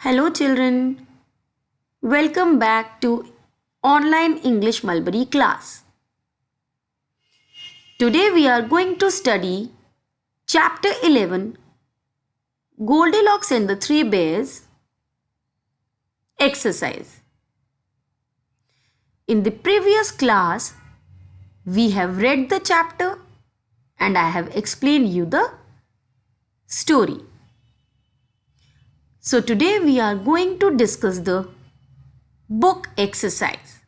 Hello children, welcome back to online English Mulberry class. Today we are going to study chapter 11 Goldilocks and the Three Bears exercise. In the previous class we have read the chapter and I have explained you the story. So today we are going to discuss the book exercise.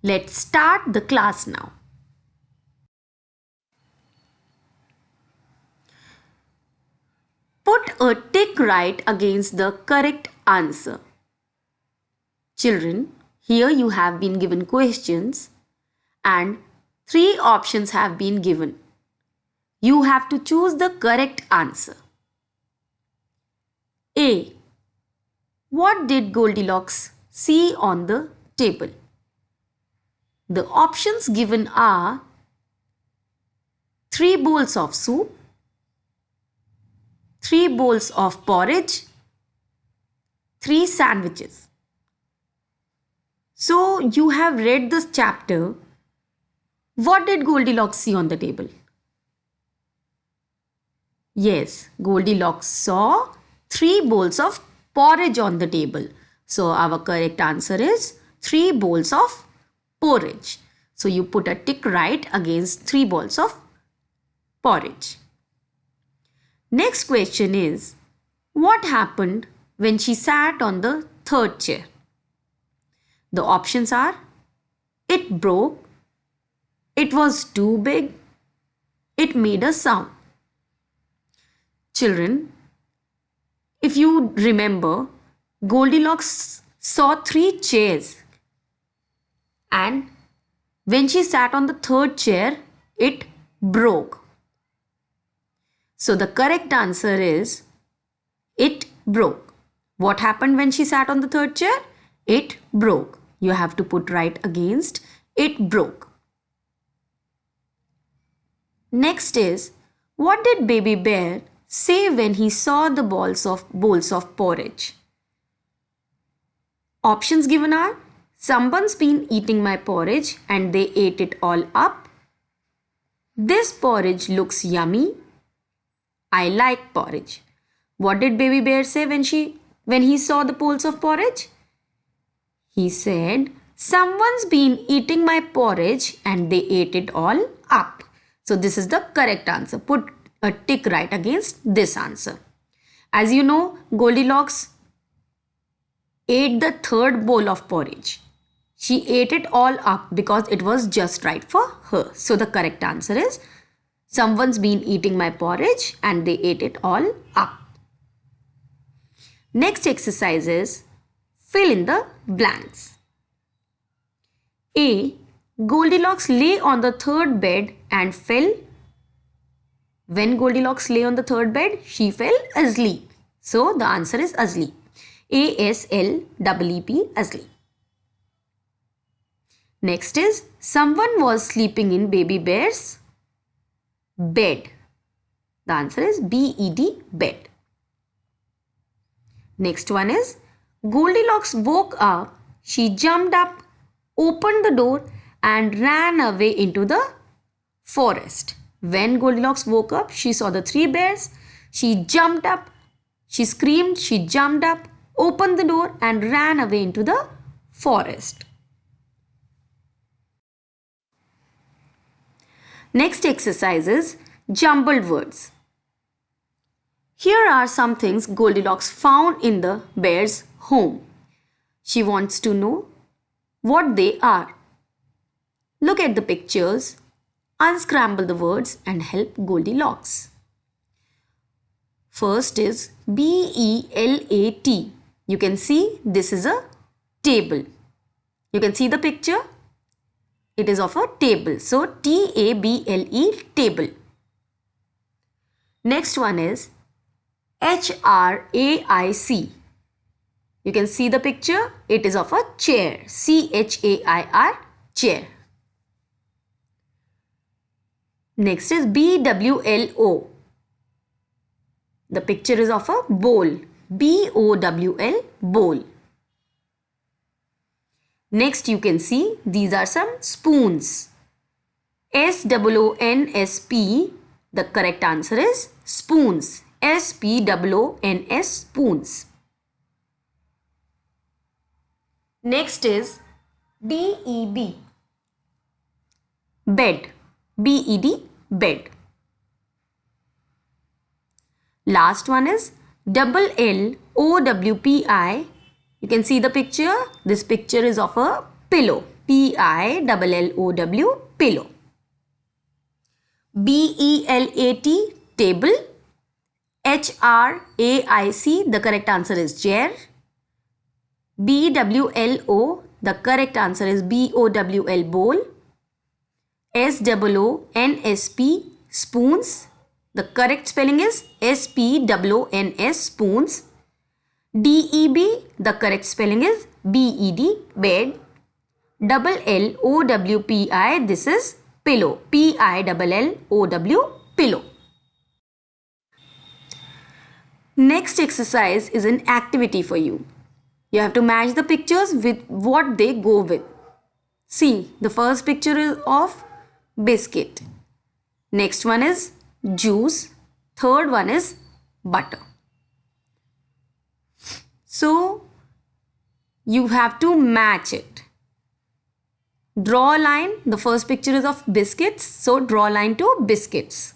Let's start the class now. Put a tick right against the correct answer. Children, here you have been given questions and 3 options have been given. You have to choose the correct answer. A. What did Goldilocks see on the table? The options given are 3 bowls of soup, 3 bowls of porridge, 3 sandwiches. So you have read this chapter. What did Goldilocks see on the table? Yes, Goldilocks saw 3 bowls of porridge on the table. So our correct answer is 3 bowls of porridge. So you put a tick right against 3 bowls of porridge. Next question is, what happened when she sat on the third chair? The options are, it broke, it was too big, it made a sound. Children, if you remember, Goldilocks saw 3 chairs and when she sat on the third chair, it broke. So the correct answer is, it broke. What happened when she sat on the third chair? It broke. You have to put right against it broke. Next is, what did Baby Bear say when he saw the bowls of porridge? Options given are, someone's been eating my porridge and they ate it all up. This porridge looks yummy. I like porridge. What did Baby Bear say when he saw the bowls of porridge? He said, someone's been eating my porridge and they ate it all up. So this is the correct answer. Put a tick right against this answer. As you know, Goldilocks ate the third bowl of porridge. She ate it all up because it was just right for her. So the correct answer is, someone's been eating my porridge and they ate it all up. Next exercise is, fill in the blanks. A. Goldilocks lay on the third bed and fell. When Goldilocks lay on the third bed, she fell asleep. So the answer is asleep. A-S-L-E-E-P, asleep. Next is, someone was sleeping in Baby Bear's bed. The answer is B-E-D, bed. Next one is, Goldilocks woke up, she jumped up, opened the door and ran away into the forest. When Goldilocks woke up, she saw the 3 bears. She jumped up, she screamed, she jumped up, opened the door and ran away into the forest. Next exercise is jumbled words. Here are some things Goldilocks found in the bear's home. She wants to know what they are. Look at the pictures, unscramble the words and help Goldilocks. First is B-E-L-A-T. You can see this is a table. You can see the picture. It is of a table. So T-A-B-L-E, table. Next one is H-R-A-I-C. You can see the picture. It is of a chair. C-H-A-I-R, chair. Next is B-W-L-O. The picture is of a bowl. B-O-W-L, bowl. Next you can see these are some spoons. S-O-O-N-S-P, the correct answer is spoons. S-P-O-O-N-S, spoons. Next is B-E-D, bed. B-E-D, bed. Last one is L-O-W-P-I. You can see the picture. This picture is of a pillow. P-I-L-L-O-W, pillow. B-E-L-A-T, table. H-R-A-I-C, the correct answer is chair. B-W-L-O, the correct answer is B-O-W-L, bowl. S-O-O-N-S-P, spoons. The correct spelling is S-P-O-O-N-S, spoons. D-E-B, the correct spelling is B-E-D, bed. L-L-O-W-P-I, this is pillow. P-I-L-L-O-W, pillow. Next exercise is an activity for you. You have to match the pictures with what they go with. See, the first picture is of biscuit. Next one is juice. Third one is butter. So, you have to match it. Draw a line. The first picture is of biscuits. So, draw a line to biscuits.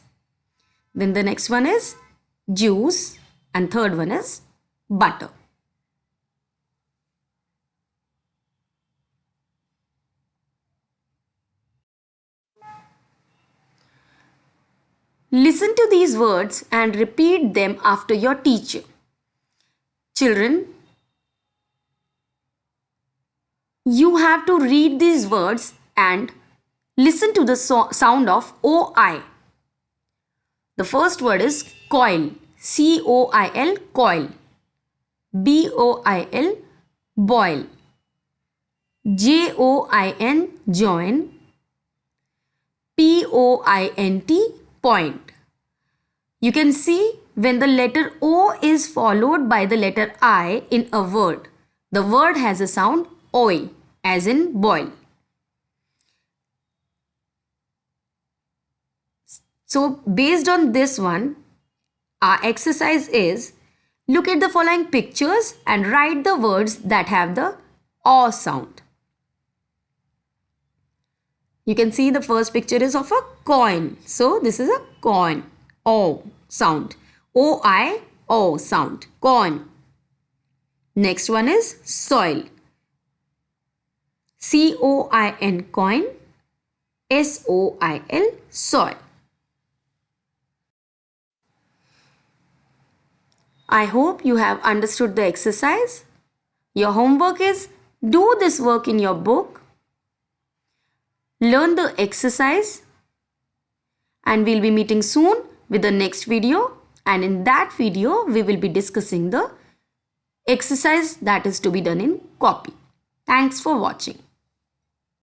Then the next one is juice. And third one is butter. Listen to these words and repeat them after your teacher. Children, you have to read these words and listen to the sound of O-I. The first word is coil. C-O-I-L, coil. B-O-I-L, boil. J-O-I-N, join. P-O-I-N-T, point. You can see when the letter O is followed by the letter I in a word, the word has a sound OI, as in boil. So based on this one, our exercise is, look at the following pictures and write the words that have the O sound. You can see the first picture is of a coin. So this is a coin. O sound. O-I, O sound. Coin. Next one is soil. C-O-I-N, coin. S-O-I-L, soil. I hope you have understood the exercise. Your homework is do this work in your book. Learn the exercise. And we'll be meeting soon with the next video. And in that video, we will be discussing the exercise that is to be done in copy. Thanks for watching.